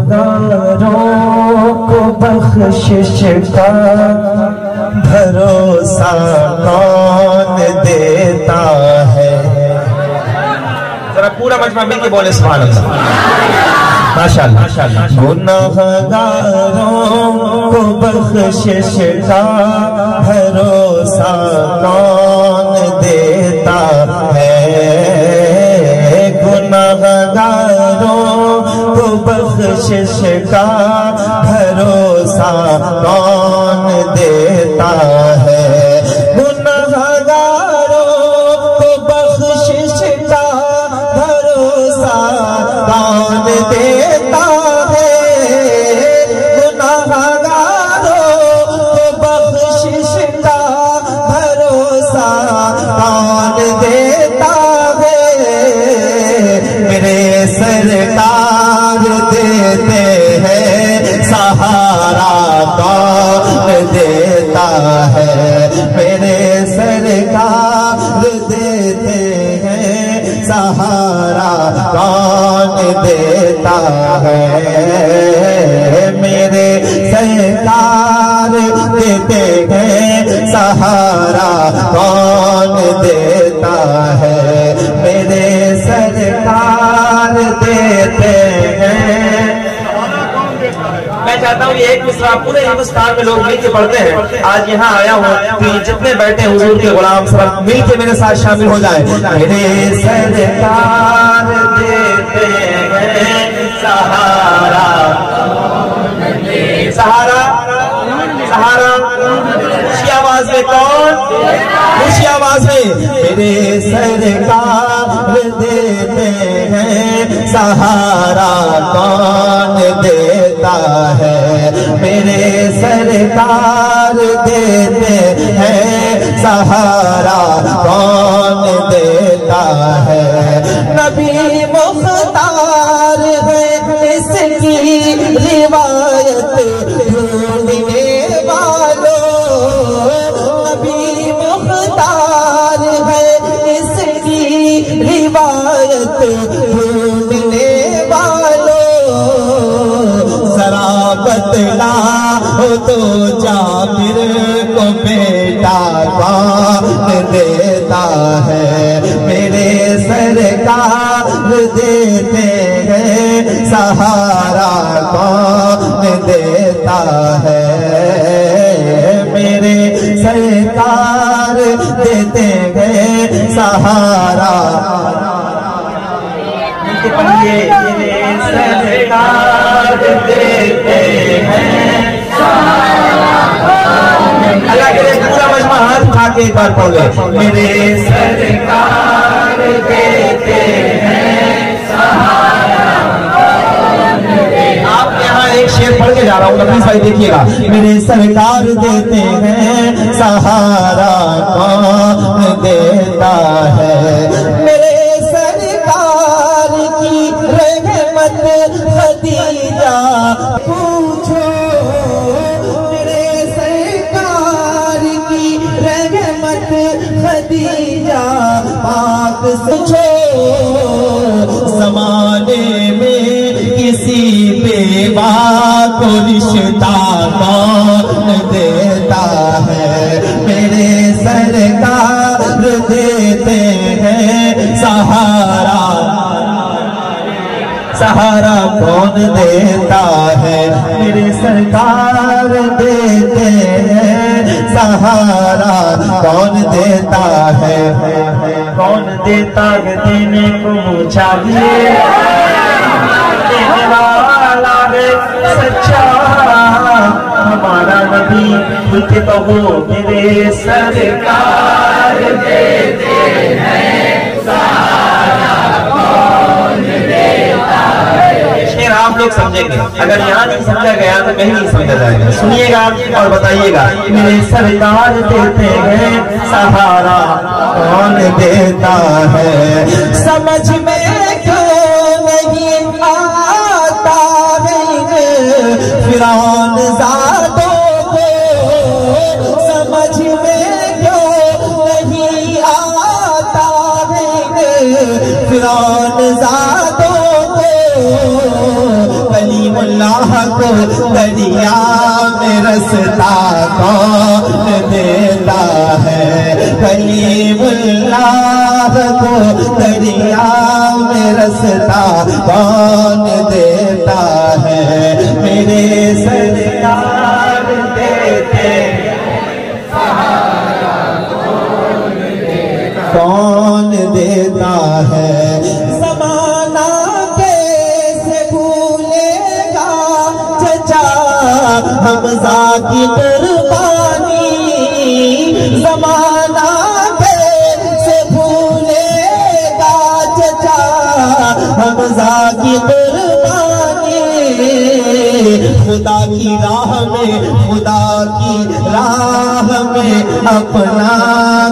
गुनहगारों को बख्शिश का भरोसा कौन देता है। जरा पूरा मजमा मिल के बोले सुभान अल्लाह, माशाअल्लाह। गुनहगारों को बख्शिश का भरोसा कौन देता है। गुनहगारों को बख्शिश का भरोसा कौन देता है। गुनहगारों को बख्शिश का भरोसा कौन देता है। गुनहगारों को बख्शिश का भरोसा कौन देता है। मेरे सरकार देते हैं सहारा कौन देता है। मेरे सरकार देते हैं सहारा कौन देता है। मेरे सरकार देते हैं सहारा कौन देता है। मेरे सरकार देते हैं। मैं चाहता हूँ ये एक मिसरा पूरे हिंदुस्तान में लोग मिलके पढ़ते हैं। आज यहाँ आया हूँ तो जितने बैठे हुजूर के गुलाम सब मिलके मेरे साथ शामिल हो जाए। मेरे सरकार देते हैं सहारा, सहारा सहारा ऊंची आवाज में कौन, ऊंची आवाज में। मेरे सरकार देते हैं सहारा कौन देता है। मेरे सरकार देते हैं सहारा कौन देता है। नबी मुख्तार है इसकी रिवायत ढूंढने वालों। नबी मुख्तार है इसकी रिवायत ढूंढने वालों। जरा बतला हो तो जाबिर को बेटा कौन देता है। मेरे सरकार देते हैं सहारा कौन देता है। मेरे सरकार देते हैं सहारा। मेरे सरकार देते हैं सहारा। अल्लाह के लिए पूरा मजमा हाथ उठा के एक बार पढ़ ले। मेरे सरकार देते हैं सहारा। आप यहाँ एक शेर पढ़ के जा रहा हूँ, प्लीज भाई देखिएगा। मेरे सरकार देते हैं सहारा कौन देता है। मेरे सरकार की रहमत खदीजा पूछो। मेरे सरकार की रहमत खदीजा पाक पूछो। ज़माने में किसी बेवा को रिश्ता कौन देता है। मेरे सरकार देते हैं सहारा, सहारा कौन देता है। मेरे सरकार देते हैं सहारा कौन देता है। कौन देता है देने को चाहिए। देने वाला है सच्चा हमारा नबी। खुद कहो मेरे सरकार देते हैं सहारा कौन देता है। शेर आप लोग समझेंगे, अगर यहाँ नहीं समझा गया तो कहीं नहीं समझा जाएगा। सुनिएगा और बताइएगा। मेरे सरकार देते हैं सहारा कौन देता है। समझ में क्यों नहीं आता है फिरौन ज़ादों को। समझ में क्यों नहीं आता है फिरौन ज़ादों को। कलीमुल्लाह को दरिया में रास्ता कौन देता है? कलीमुल्लाह को दरिया में रास्ता कौन देता है? मेरे सरकार देते कौन देता है? ज़माना कैसे भूलेगा चचा हमज़ा की कुर्बानी? ज़माना कैसे भूलेगा चचा हमज़ा की कुर्बानी? खुदा की राह में, खुदा की राह में अपना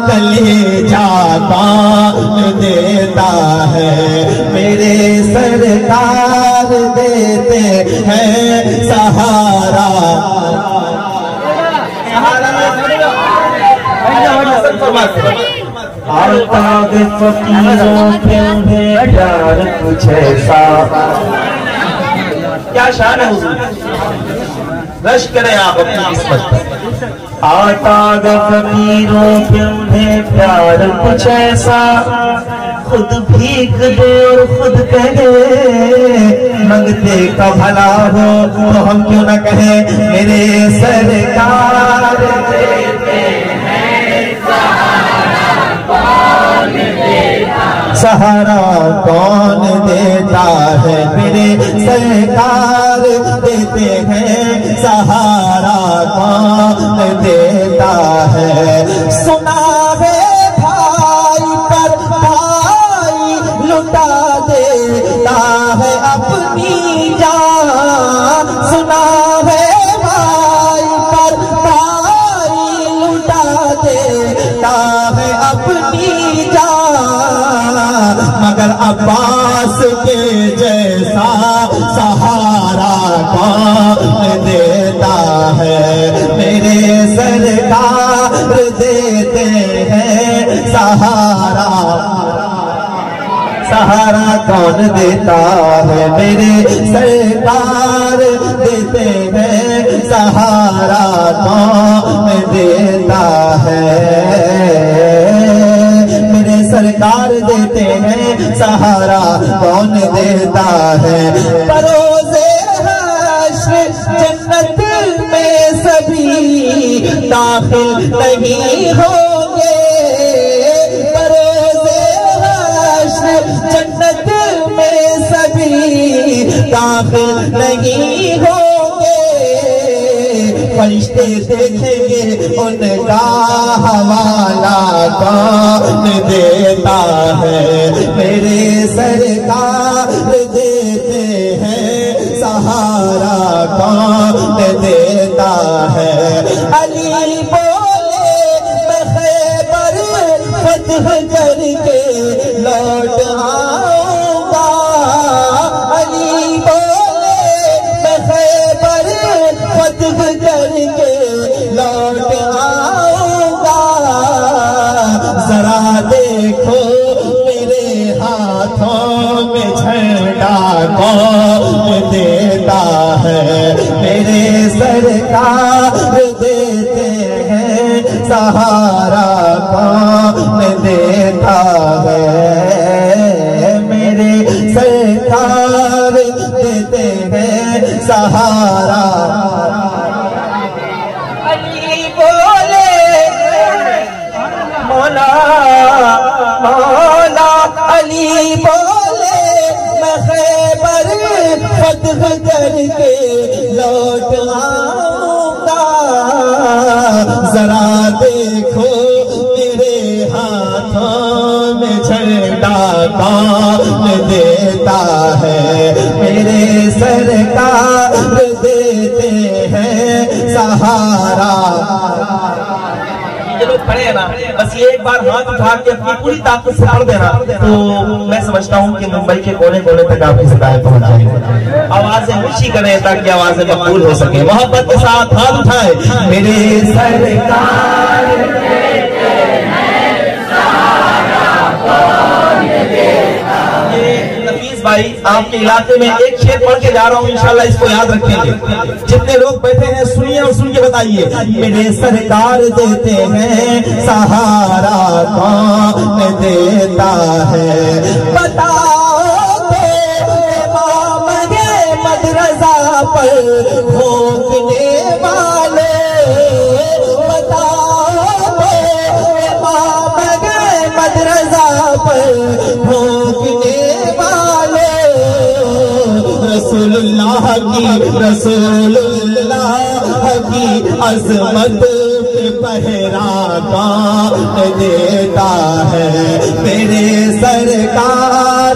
कलेजा कौन देता है? मेरे सरकार देते हैं सहारा। आताब फकीरों पे उन्हें प्यार कुछ ऐसा। क्या शान है हुजूर, रश करें आप अपनी किस्मत पर। आताब फकीरों पे उन्हें प्यार कुछ ऐसा, खुद भीख दे और खुद कहे मंगते का भला हो, तो हम क्यों न कहें मेरे सरकार देते सहारा कौन देता है? मेरे सरकार देते हैं सहारा कौन देता है? सुना है भाई पर भाई लुटा देता है अपनी जान। सुना है भाई पर भाई लुटा देता है अपनी जान, मगर अब्बास के जैसा सहारा कौन देता है? मेरे सरकार देते हैं सहारा। सहारा कौन देता है? मेरे सरकार देते हैं सहारा कौन देता है? मेरे सरकार देते हैं सहारा कौन देता है? परोज़े हश्र जन्नत में सभी दाखिल नहीं होंगे। परोज़े हश्र जन्नत में सभी दाखिल नहीं होंगे। फरिश्ते देखेंगे उनका हवाला कौन देता है? मेरे सरकार देते हैं सहारा कौन देता है? अली बोले मैं खैबर फतह करके लौट आऊंगा। अली बोले मैं खैबर फतह करके लौट आऊंगा। जरा देखो मेरे हाथों में झंडा कौन देता है? मेरे सरकार देते हैं सहारा कौन देता है? मेरे सरकार देते हैं सहारा। अली बोले मौला मौला, अली बोले मैं खैबर फतह करके लौट आऊंगा। जरा देखो मेरे हाथों में झंडा कौन देता है? मेरे सरकार देते हैं सहारा। जो लोग खड़े हैं ना, बस ये एक बार हाथ उठा के अपनी पूरी ताकत से पढ़ देना, तो मैं समझता हूँ कि मुंबई के कोने कोने तक आपकी सदाएं पहुंच जाएंगी। आवाजें ऊंची करें ताकि आवाजें मकबूल हो सके। मोहब्बत के साथ हाथ उठाए। मेरे सरकार ये नफीस बात भाई आपके इलाके में एक शेर पढ़ के जा रहा हूँ, इंशाल्लाह इसको याद रखेंगे। जितने लोग बैठे हैं सुनिए और सुन के बताइए। मेरे सरकार देते हैं सहारा कौन देता है, बताओ तो इमाम अहमद रजा पर भोंकने वाले, रसूलुल्लाह की अज़मत पे पहरा कौन देता है, मेरे सरकार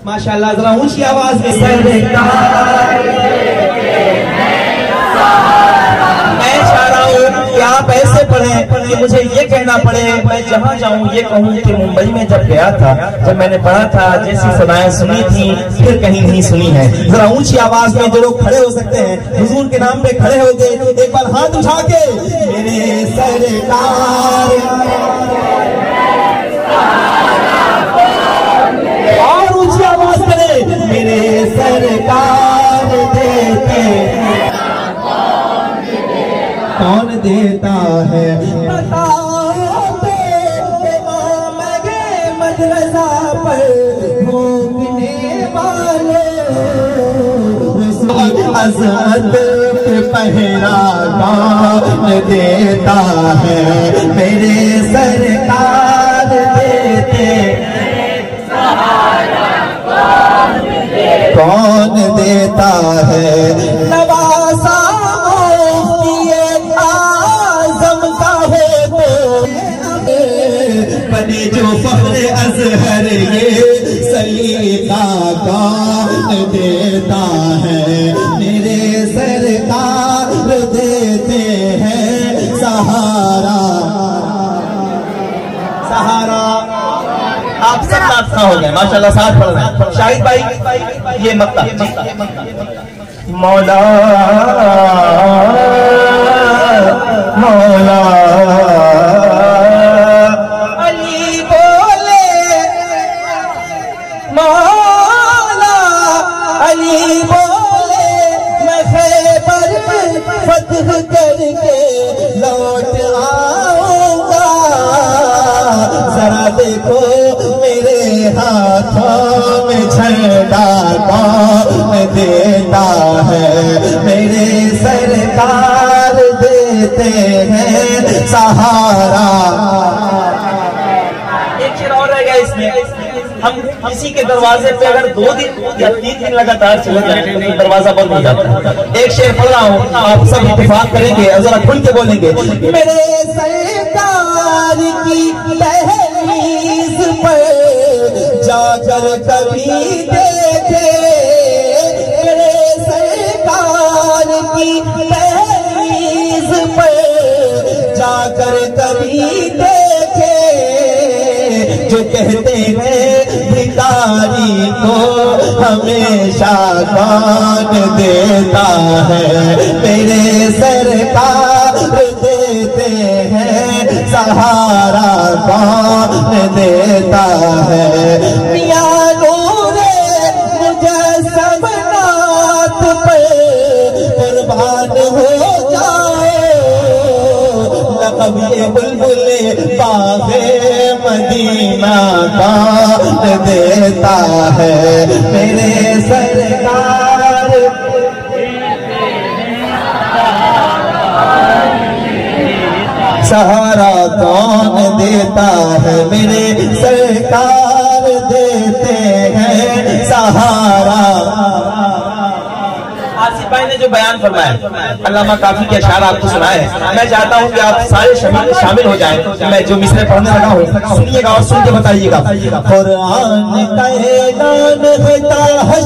माशाअल्लाह। जरा ऊंची आवाज में मैं चाह रहा हूँ कि आप ऐसे पढ़ें कि मुझे ये कहना पड़े, मैं जहाँ जाऊँ ये कहूँ कि मुंबई में जब गया था, जब मैंने पढ़ा था, जैसी सदाएं सुनी थी फिर कहीं नहीं सुनी है। जरा ऊंची आवाज में जो लोग खड़े हो सकते हैं हुजूर के नाम पे खड़े हो गए, एक बार हाथ उठा के मेरे सरकार, और ऊंची आवाज करे मेरे सरकार देते कौन देता है, बताओ तो इमाम अहमद रजा पर भोंकने वाले, अज़मत पे पहरा कौन देता है, मेरे सरकार देते कौन देता है, नवासा मुफ्ती आज़म का हो तो बने जो फख्र अज़हर ये सलीका कौन देता है, मेरे सरकार देते हैं सहारा। सहारा आप सब नाचना हो गए माशाल्लाह, साथ पढ़ रहे हैं। शाहिद भाई ये मक्ता मौला मौला अली बोले, मौला अली बोले, मैं खैबर फतह करके लौट आऊंगा, जरा देखो मेरे हाथों में झंडा कौन देता है, मेरे सरकार देते हैं सहारा। एक चीज और रहेगा इसमें, हम किसी के दरवाजे पे अगर 2 दिन या 3 दिन लगातार चले जाए तो दरवाजा बंद हो जाता है। एक शेर पढ़ रहा हूँ, आप सब इत्तेफाक करेंगे और जरा खुल के बोलेंगे, मेरे सरकार की दहलीज पर जाकर कभी देखे, मेरे सरकार की दहलीज पर जाकर कभी देखे, जो कहते हैं भिखारी को हमेशा कौन देता है, मेरे सरकार देते हैं सहारा कौन देता है, मियां नूरे मुजस्सम नात पे कुर्बान हो जाए, लक़ब ये बुलबुले बाग़े मदीना कौन देता है, मेरे सरकार सहारा कौन देता है, मेरे सरकार देते हैं सहारा। आसिफ भाई ने जो बयान फरमाया, अल्लामा काफी के अशार आपको सुनाए, मैं चाहता हूँ कि आप सारे शामिल हो जाएं। मैं जो मिसरे पढ़ने लगा हूँ सुनिएगा और सुन के बताइएगा। कुरान का ऐलान है